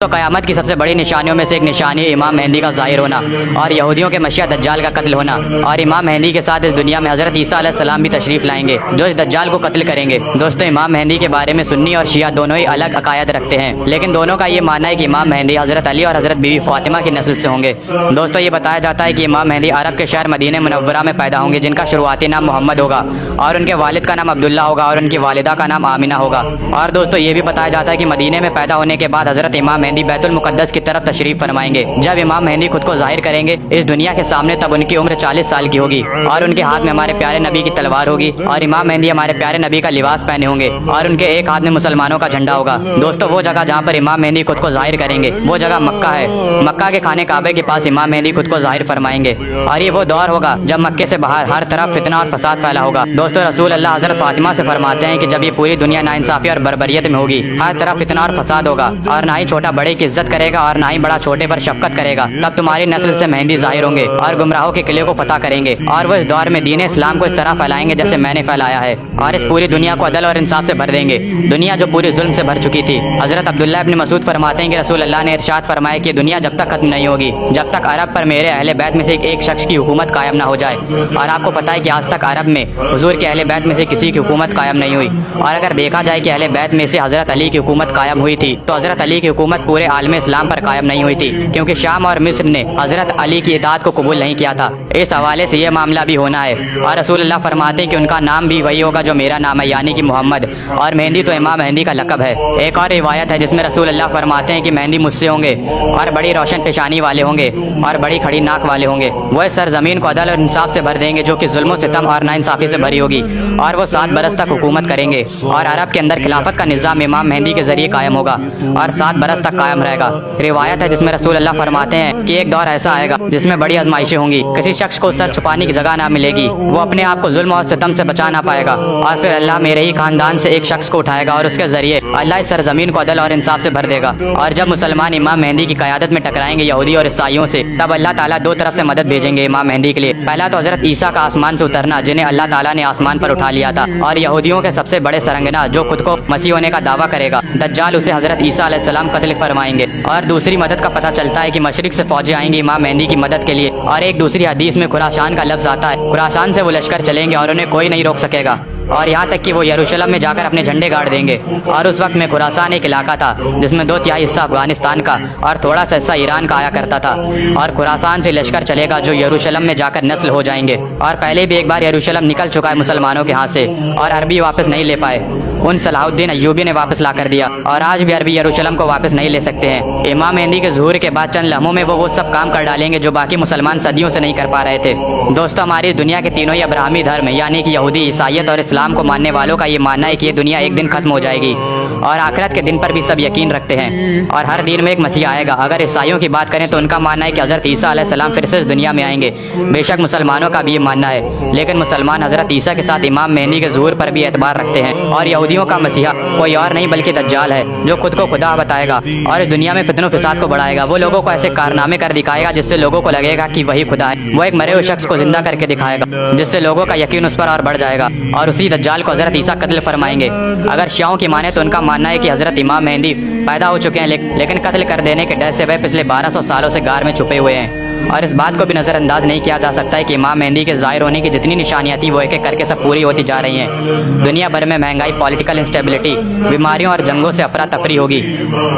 تو قیامت کی سب سے بڑی نشانیوں میں سے ایک نشانی ہے امام مہدی کا ظاہر ہونا اور یہودیوں کے مشیع دجال کا قتل ہونا، اور امام مہدی کے ساتھ اس دنیا میں حضرت عیسیٰ علیہ السلام بھی تشریف لائیں گے جو اس دجال کو قتل کریں گے۔ دوستو، امام مہدی کے بارے میں سنی اور شیعہ دونوں ہی الگ عقائد رکھتے ہیں، لیکن دونوں کا یہ ماننا ہے کہ امام مہدی حضرت علی اور حضرت بی بی فاطمہ کی نسل سے ہوں گے۔ دوستو، یہ بتایا جاتا ہے کہ امام مہدی عرب کے شہر مدینہ منورہ میں پیدا ہوں گے، جن کا شروعاتی نام محمد ہوگا اور ان کے والد کا نام عبداللہ ہوگا اور ان کی والدہ کا نام آمنہ ہوگا۔ اور دوستو، یہ بھی بتایا جاتا ہے کہ مدینہ میں پیدا ہونے کے بعد حضرت امام مہدی بیت المقدس کی طرف تشریف فرمائیں گے۔ جب امام مہدی خود کو ظاہر کریں گے اس دنیا کے سامنے، تب ان کی عمر 40 سال کی ہوگی اور ان کے ہاتھ میں ہمارے پیارے نبی کی تلوار ہوگی، اور امام مہدی ہمارے پیارے نبی کا لباس پہنے ہوں گے اور ان کے ایک ہاتھ میں مسلمانوں کا جھنڈا ہوگا۔ دوستو، وہ جگہ جہاں پر امام مہدی خود کو ظاہر کریں گے وہ جگہ مکہ ہے۔ مکہ کے خانے کعبے کے پاس امام مہدی خود کو ظاہر فرمائیں گے، اور یہ وہ دور ہوگا جب مکے سے باہر ہر طرف فتنہ اور فساد پھیلا ہوگا۔ دوستو، رسول اللہ حضرت فاطمہ سے فرماتے ہیں کہ جب یہ پوری دنیا ناانصافی اور بربریت میں ہوگی، ہر طرف فتنہ اور فساد ہوگا، اور نہ ہی چھوٹا بڑے کی عزت کرے گا اور نہ ہی بڑا چھوٹے پر شفقت کرے گا، تب تمہاری نسل سے مہدی ظاہر ہوں گے اور گمراہوں کے قلعے کو فتح کریں گے، اور وہ اس دور میں دین اسلام کو اس طرح پھیلائیں گے جیسے میں نے پھیلایا ہے، اور اس پوری دنیا کو عدل اور انصاف سے بھر دیں گے، دنیا جو پوری ظلم سے بھر چکی تھی۔ حضرت عبداللہ ابن مسعود فرماتے ہیں کہ رسول اللہ نے ارشاد فرمایا کہ دنیا جب تک ختم نہیں ہوگی جب تک عرب پر میرے اہل بیت میں سے ایک شخص کی حکومت قائم نہ ہو جائے، اور آپ کو پتہ ہے کہ آج تک عرب میں حضور کے اہل بیت میں سے کسی کی حکومت قائم نہیں ہوئی، اور اگر دیکھا جائے کہ اہل بیت میں سے حضرت علی کی حکومت قائم ہوئی تھی تو حضرت علی کی حکومت پورے عالم اسلام پر قائم نہیں ہوئی تھی، کیونکہ شام اور مصر نے حضرت علی کی اطاعت کو قبول نہیں کیا تھا۔ اس حوالے سے یہ معاملہ بھی ہونا ہے، اور رسول اللہ فرماتے ہیں کہ ان کا نام بھی وہی ہوگا جو میرا نام ہے، یعنی کہ محمد، اور مہدی تو امام مہدی کا لقب ہے۔ ایک اور روایت ہے جس میں رسول اللہ فرماتے ہیں کہ مہدی مجھ سے ہوں گے اور بڑی روشن پیشانی والے ہوں گے اور بڑی کھڑی ناک والے ہوں گے، وہ اس سرزمین کو عدل اور انصاف سے بھر دیں گے جو کہ ظلم و ستم اور ناانصافی سے بھری ہوگی، اور وہ 7 برس تک حکومت کریں گے، اور عرب کے اندر خلافت کا نظام امام مہدی کے ذریعے قائم ہوگا اور 7 برس تک قائم رہے گا۔ روایت ہے جس میں رسول اللہ فرماتے ہیں کہ ایک دور ایسا آئے گا جس میں بڑی آزمائشیں ہوں گی، کسی شخص کو سر چھپانے کی جگہ نہ ملے گی، وہ اپنے آپ کو ظلم اور ستم سے بچا نہ پائے گا، اور پھر اللہ میرے ہی خاندان سے ایک شخص کو اٹھائے گا اور اس کے ذریعے اللہ اس سرزمین کو عدل اور انصاف سے بھر دے گا، اور جب مسلمان امام مہدی کی قیادت میں ٹکرائیں گے یہودی اور عیسائیوں سے، تب اللہ تعالیٰ 2 طرف سے مدد بھیجیں گے امام مہدی کے لیے۔ پہلا تو حضرت عیسیٰ کا آسمان سے اترنا جنہیں اللہ تعالیٰ نے آسمان پر اٹھا لیا تھا، اور یہودیوں کے سب سے بڑے سرنگنا جو خود کو مسیح ہونے کا دعویٰ کرے گا دجال، اسے حضرت عیسیٰ علیہ السلام قتل فرمائیں گے۔ اور دوسری مدد کا پتہ چلتا ہے کہ مشرق سے فوجیں آئیں گی امام مہدی کی مدد کے لیے، اور ایک دوسری حدیث میں خراسان کا لفظ آتا ہے، خراسان سے وہ لشکر چلیں گے اور انہیں کوئی نہیں روک سکے گا، اور یہاں تک کہ وہ یروشلم میں جا کر اپنے جھنڈے گاڑ دیں گے۔ اور اس وقت میں خراسان ایک علاقہ تھا جس میں 2/3 حصہ افغانستان کا اور تھوڑا سا حصہ ایران کا آیا کرتا تھا، اور خراسان سے لشکر چلے گا جو یروشلم میں جا کر نسل ہو جائیں گے، اور پہلے بھی ایک بار یروشلم نکل چکا ہے مسلمانوں کے ہاتھ سے اور عربی واپس نہیں لے پائے، ان صلاح الدین ایوبی نے واپس لا کر دیا، اور آج بھی عربی یروشلم کو واپس نہیں لے سکتے ہیں۔ امام مہدی کے ظہور کے بعد چند لمحوں میں وہ سب کام کر ڈالیں گے جو باقی مسلمان صدیوں سے نہیں کر پا رہے تھے۔ دوستو، ہماری دنیا کے تینوں ہی ابراہیمی دھرم یعنی کہ یہودی، عیسائیت اور اسلام کو ماننے والوں کا یہ ماننا ہے کہ یہ دنیا ایک دن ختم ہو جائے گی، اور آخرت کے دن پر بھی سب یقین رکھتے ہیں، اور ہر دین میں ایک مسیح آئے گا۔ اگر عیسائیوں کی بات کریں تو ان کا ماننا ہے کہ حضرت عیسیٰ علیہ السلام پھر سے اس دنیا میں آئیں گے، بے شک مسلمانوں کا بھی یہ ماننا ہے، لیکن مسلمان حضرت عیسیٰ کے ساتھ امام مہدی کے ظہور پر بھی اعتبار رکھتے ہیں، اور یہودیوں کا مسیحا کوئی اور نہیں بلکہ دجال ہے جو خود کو خدا بتائے گا اور اس دنیا میں فتن و فساد کو بڑھائے گا۔ وہ لوگوں کو ایسے کارنامے کر دکھائے گا جس سے لوگوں کو لگے گا کہ وہی خدا ہے، وہ ایک مرے ہوئے شخص کو زندہ کر کے دکھائے گا جس سے لوگوں کا یقین اس پر اور بڑھ جائے گا، اور اسی دجال کو حضرت عیسیٰ قتل فرمائیں گے۔ اگر شیعوں کی مانے تو ان کا ماننا ہے کہ حضرت امام مہدی پیدا ہو چکے ہیں، لیکن قتل کر دینے کے ڈر سے وہ پچھلے 1200 سالوں سے غار میں چھپے ہوئے ہیں، اور اس بات کو بھی نظر انداز نہیں کیا جا سکتا ہے کہ امام مہدی کے ظاہر ہونے کی جتنی نشانیاں تھیں وہ ایک ایک کر کے سب پوری ہوتی جا رہی ہیں۔ دنیا بھر میں مہنگائی، پولیٹیکل انسٹیبلٹی، بیماریوں اور جنگوں سے افراتفری ہوگی،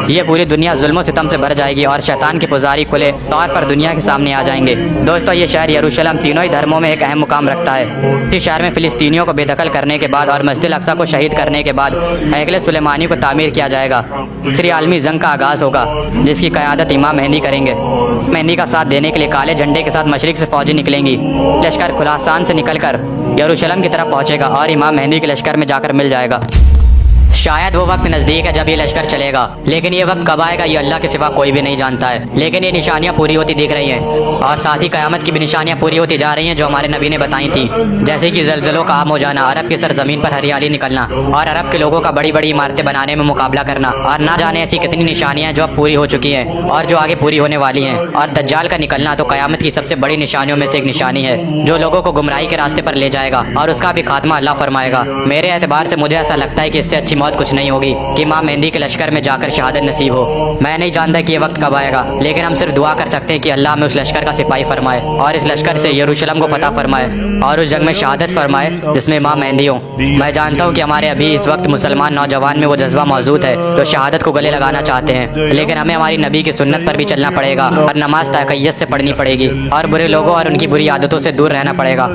یہ پوری دنیا ظلم و ستم سے بھر جائے گی، اور شیطان کے پجاری کھلے طور پر دنیا کے سامنے آ جائیں گے۔ دوستو، یہ شہر یروشلم تینوں ہی دھرموں میں ایک اہم مقام رکھتا ہے۔ اس شہر میں فلسطینیوں کو بے دخل کرنے کے بعد اور مسجد الاقصی کو شہید کرنے کے بعد ہیکل سلیمانی کو تعمیر کیا جائے گا۔ تیسری عالمی جنگ کا آغاز ہوگا جس کی قیادت امام مہدی کریں گے۔ مہدی کا ساتھ دینے کے لیے کالے جھنڈے کے ساتھ مشرق سے فوجیں نکلیں گی، لشکر خراسان سے نکل کر یروشلم کی طرف پہنچے گا اور امام مہدی کے لشکر میں جا کر مل جائے گا۔ شاید وہ وقت نزدیک ہے جب یہ لشکر چلے گا، لیکن یہ وقت کب آئے گا یہ اللہ کے سوا کوئی بھی نہیں جانتا ہے، لیکن یہ نشانیاں پوری ہوتی دکھ رہی ہیں، اور ساتھ ہی قیامت کی بھی نشانیاں پوری ہوتی جا رہی ہیں جو ہمارے نبی نے بتائی تھیں، جیسے کہ زلزلوں کا عام ہو جانا، عرب کی سرزمین پر ہریالی نکلنا، اور عرب کے لوگوں کا بڑی بڑی عمارتیں بنانے میں مقابلہ کرنا، اور نہ جانے ایسی کتنی نشانیاں جو اب پوری ہو چکی ہیں اور جو آگے پوری ہونے والی ہیں۔ اور دجال کا نکلنا تو قیامت کی سب سے بڑی نشانیوں میں سے ایک نشانی ہے جو لوگوں کو گمراہی کے راستے پر لے جائے گا، اور اس کا بھی خاتمہ اللہ فرمائے گا۔ میرے اعتبار سے مجھے ایسا لگتا ہے کہ اس سے اچھی موت موت کچھ نہیں ہوگی کہ امام مہدی کے لشکر میں جا کر شہادت نصیب ہو۔ میں نہیں جانتا کہ یہ وقت کب آئے گا، لیکن ہم صرف دعا کر سکتے ہیں کہ اللہ ہمیں اس لشکر کا سپاہی فرمائے اور اس لشکر سے یروشلم کو فتح فرمائے اور اس جنگ میں شہادت فرمائے جس میں امام مہدی ہوں۔ میں جانتا ہوں کہ ہمارے ابھی اس وقت مسلمان نوجوان میں وہ جذبہ موجود ہے جو شہادت کو گلے لگانا چاہتے ہیں، لیکن ہمیں ہماری نبی کی سنت پر بھی چلنا پڑے گا اور نماز تقیت سے پڑھنی پڑے گی اور برے لوگوں اور ان کی بری عادتوں سے دور رہنا پڑے گا۔